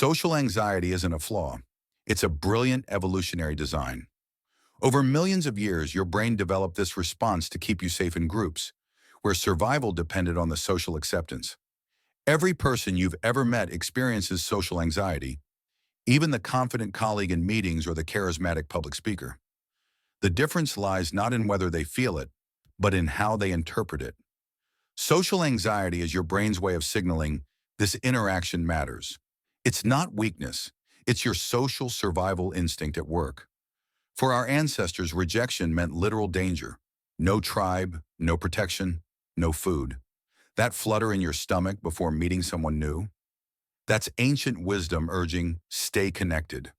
Social anxiety isn't a flaw. It's a brilliant evolutionary design. Over millions of years, your brain developed this response to keep you safe in groups, where survival depended on the social acceptance. Every person you've ever met experiences social anxiety, even the confident colleague in meetings or the charismatic public speaker. The difference lies not in whether they feel it, but in how they interpret it. Social anxiety is your brain's way of signaling this interaction matters. It's not weakness. It's your social survival instinct at work. For our ancestors, rejection meant literal danger. No tribe, no protection, no food. That flutter in your stomach before meeting someone new, that's ancient wisdom urging, stay connected.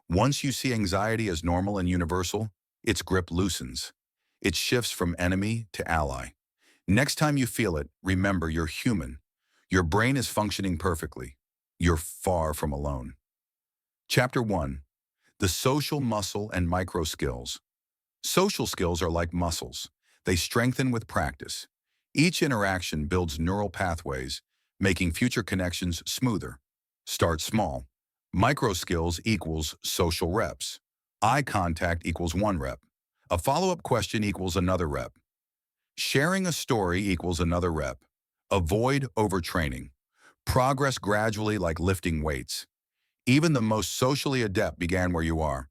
Once you see anxiety as normal and universal, its grip loosens. It shifts from enemy to ally. Next time you feel it, remember you're human. Your brain is functioning perfectly. You're far from alone. Chapter 1. The Social Muscle and Micro Skills. Social skills are like muscles. They strengthen with practice. Each interaction builds neural pathways, making future connections smoother. Start small. Micro skills equals social reps. Eye contact equals 1 rep. A follow-up question equals another rep. Sharing a story equals another rep. Avoid overtraining. Progress gradually like lifting weights. Even the most socially adept began where you are.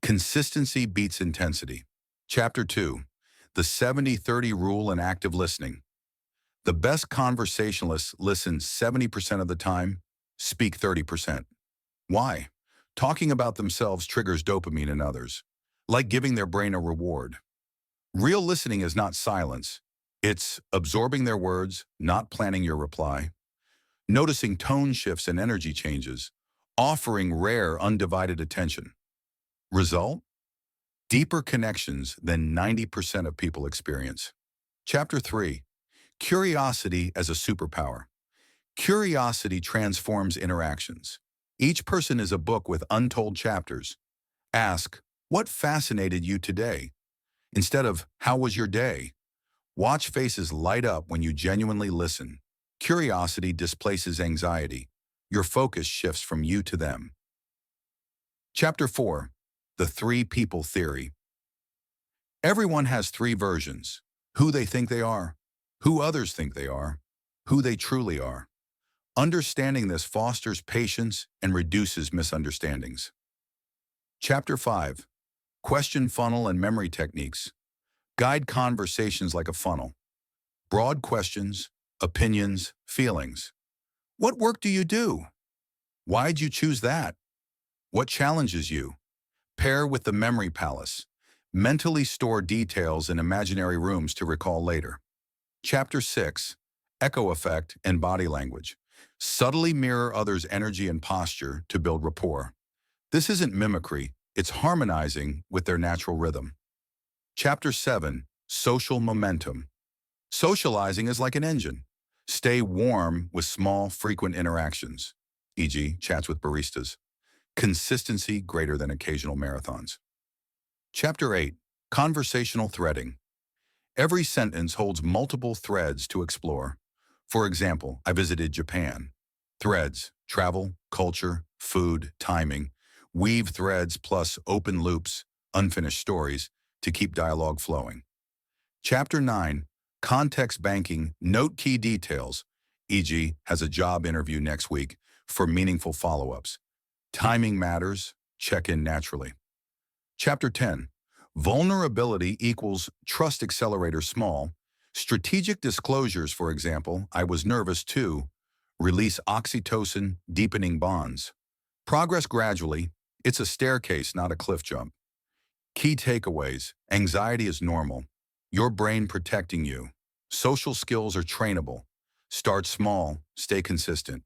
Consistency beats intensity. Chapter 2. The 70-30 Rule and Active Listening. The best conversationalists listen 70% of the time, speak 30%. Why? Talking about themselves triggers dopamine in others, like giving their brain a reward. Real listening is not silence. It's absorbing their words, not planning your reply, noticing tone shifts and energy changes, offering rare, undivided attention. Result? Deeper connections than 90% of people experience. Chapter 3. Curiosity as a superpower. Curiosity transforms interactions. Each person is a book with untold chapters. Ask, what fascinated you today? Instead of, how was your day? Watch faces light up when you genuinely listen. Curiosity displaces anxiety. Your focus shifts from you to them. Chapter 4. The 3 People Theory. Everyone has 3 versions: who they think they are, who others think they are, who they truly are. Understanding this fosters patience and reduces misunderstandings. Chapter 5. Question funnel and memory techniques. Guide conversations like a funnel. Broad questions, opinions, feelings. What work do you do? Why'd you choose that? What challenges you? Pair with the memory palace. Mentally store details in imaginary rooms to recall later. Chapter 6. Echo effect and body language. Subtly mirror others' energy and posture to build rapport. This isn't mimicry, it's harmonizing with their natural rhythm. Chapter 7. Social momentum. Socializing is like an engine. Stay warm with small, frequent interactions, e.g., chats with baristas. Consistency greater than occasional marathons. Chapter 8. Conversational threading. Every sentence holds multiple threads to explore. For example, I visited Japan. Threads: travel, culture, food, timing. Weave threads plus open loops, unfinished stories, to keep dialogue flowing. Chapter 9. Context banking. Note key details, e.g., has a job interview next week, for meaningful follow-ups. Timing matters. Check in naturally. Chapter 10. Vulnerability equals trust accelerator small. Strategic disclosures, for example, I was nervous too. Release oxytocin, deepening bonds. Progress gradually. It's a staircase, not a cliff jump. Key takeaways. Anxiety is normal. Your brain protecting you. Social skills are trainable. Start small, stay consistent.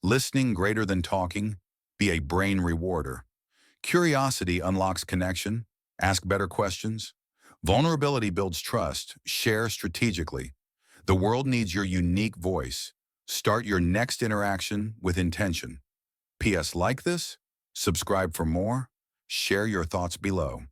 Listening greater than talking. Be a brain rewarder. Curiosity unlocks connection. Ask better questions. Vulnerability builds trust. Share strategically. The world needs your unique voice. Start your next interaction with intention. P.S. Like this? Subscribe for more. Share your thoughts below.